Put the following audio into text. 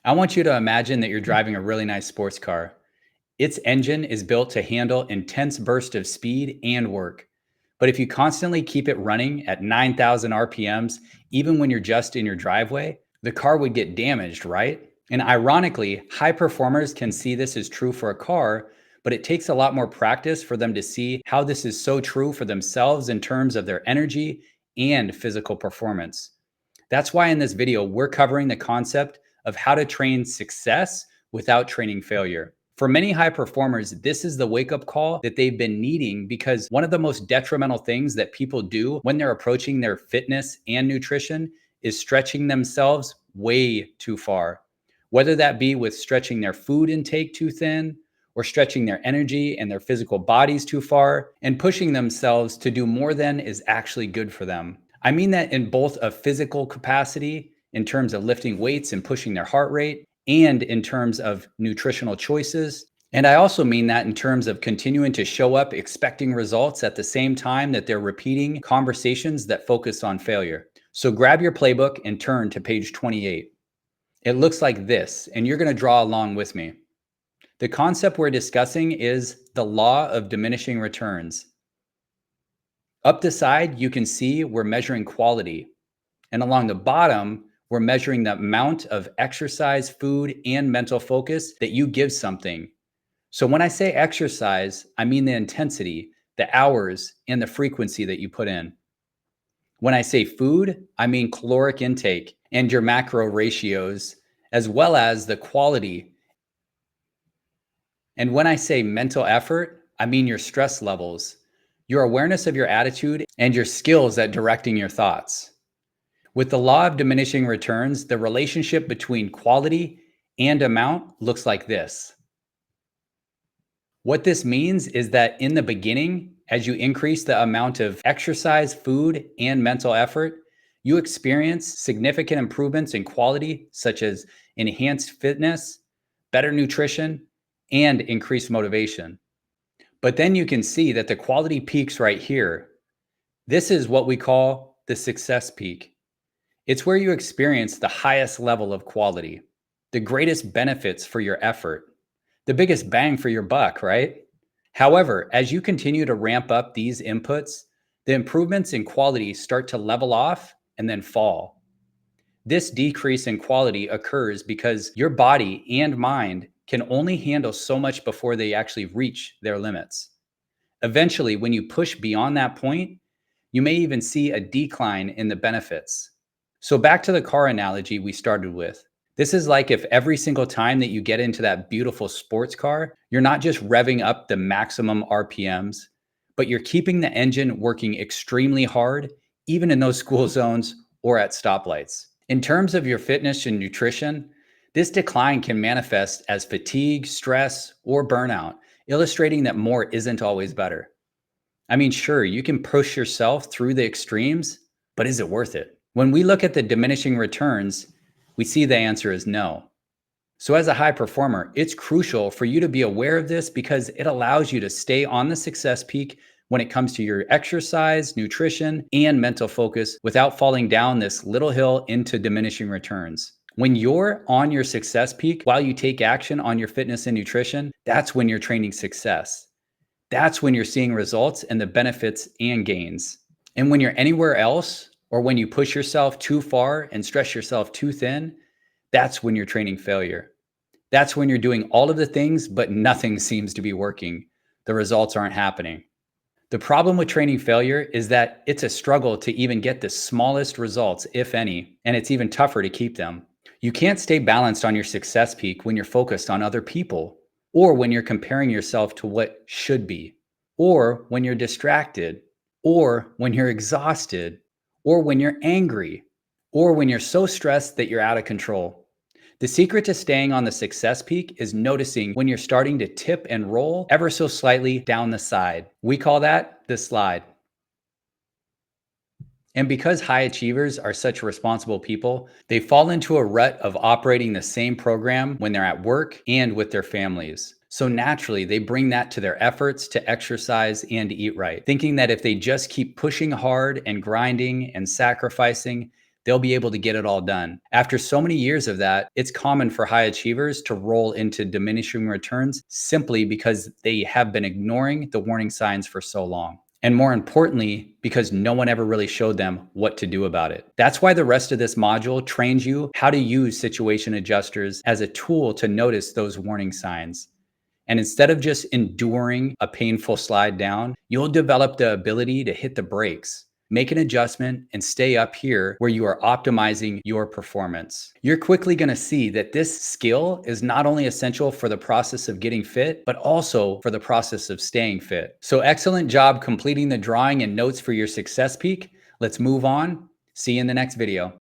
I want you to imagine that you're driving a really nice sports car. Its engine is built to handle intense bursts of speed and work. But if you constantly keep it running at 9,000 RPMs, even when you're just in your driveway, the car would get damaged, right? And ironically, high performers can see this is true for a car, but it takes a lot more practice for them to see how this is so true for themselves in terms of their energy and physical performance. That's why in this video, we're covering the concept of how to train success without training failure. For many high performers, this is the wake up call that they've been needing because one of the most detrimental things that people do when they're approaching their fitness and nutrition is stretching themselves way too far. Whether that be with stretching their food intake too thin, or stretching their energy and their physical bodies too far, and pushing themselves to do more than is actually good for them. I mean that in both a physical capacity, in terms of lifting weights and pushing their heart rate, and in terms of nutritional choices. And I also mean that in terms of continuing to show up expecting results at the same time that they're repeating conversations that focus on failure. So grab your playbook and turn to page 28. It looks like this, and you're going to draw along with me. The concept we're discussing is the law of diminishing returns. Up the side, you can see we're measuring quality. And along the bottom, we're measuring the amount of exercise, food, and mental focus that you give something. So when I say exercise, I mean the intensity, the hours, and the frequency that you put in. When I say food, I mean caloric intake and your macro ratios, as well as the quality. And when I say mental effort, I mean your stress levels, your awareness of your attitude, and your skills at directing your thoughts. With the law of diminishing returns, the relationship between quality and amount looks like this. What this means is that in the beginning, as you increase the amount of exercise, food, and mental effort, you experience significant improvements in quality, such as enhanced fitness, better nutrition, and increased motivation. But then you can see that the quality peaks right here. This is what we call the success peak. It's where you experience the highest level of quality, the greatest benefits for your effort, the biggest bang for your buck, right? However, as you continue to ramp up these inputs, the improvements in quality start to level off and then fall. This decrease in quality occurs because your body and mind can only handle so much before they actually reach their limits. Eventually, when you push beyond that point, you may even see a decline in the benefits. So back to the car analogy we started with. This is like if every single time that you get into that beautiful sports car, you're not just revving up the maximum RPMs, but you're keeping the engine working extremely hard, even in those school zones or at stoplights. In terms of your fitness and nutrition, this decline can manifest as fatigue, stress, or burnout, illustrating that more isn't always better. I mean, sure, you can push yourself through the extremes, but is it worth it? When we look at the diminishing returns, we see the answer is no. So as a high performer, it's crucial for you to be aware of this because it allows you to stay on the success peak when it comes to your exercise, nutrition, and mental focus without falling down this little hill into diminishing returns. When you're on your success peak while you take action on your fitness and nutrition, that's when you're training success. That's when you're seeing results and the benefits and gains. And when you're anywhere else, or when you push yourself too far and stress yourself too thin, that's when you're training failure. That's when you're doing all of the things, but nothing seems to be working. The results aren't happening. The problem with training failure is that it's a struggle to even get the smallest results, if any, and it's even tougher to keep them. You can't stay balanced on your success peak when you're focused on other people, or when you're comparing yourself to what should be, or when you're distracted, or when you're exhausted, or when you're angry, or when you're so stressed that you're out of control. The secret to staying on the success peak is noticing when you're starting to tip and roll ever so slightly down the side. We call that the slide. And because high achievers are such responsible people, they fall into a rut of operating the same program when they're at work and with their families. So naturally, they bring that to their efforts to exercise and eat right, thinking that if they just keep pushing hard and grinding and sacrificing, they'll be able to get it all done. After so many years of that, it's common for high achievers to roll into diminishing returns simply because they have been ignoring the warning signs for so long. And more importantly, because no one ever really showed them what to do about it. That's why the rest of this module trains you how to use situation adjusters as a tool to notice those warning signs. And instead of just enduring a painful slide down, you'll develop the ability to hit the brakes, make an adjustment, and stay up here where you are optimizing your performance. You're quickly going to see that this skill is not only essential for the process of getting fit, but also for the process of staying fit. So excellent job completing the drawing and notes for your success peak. Let's move on. See you in the next video.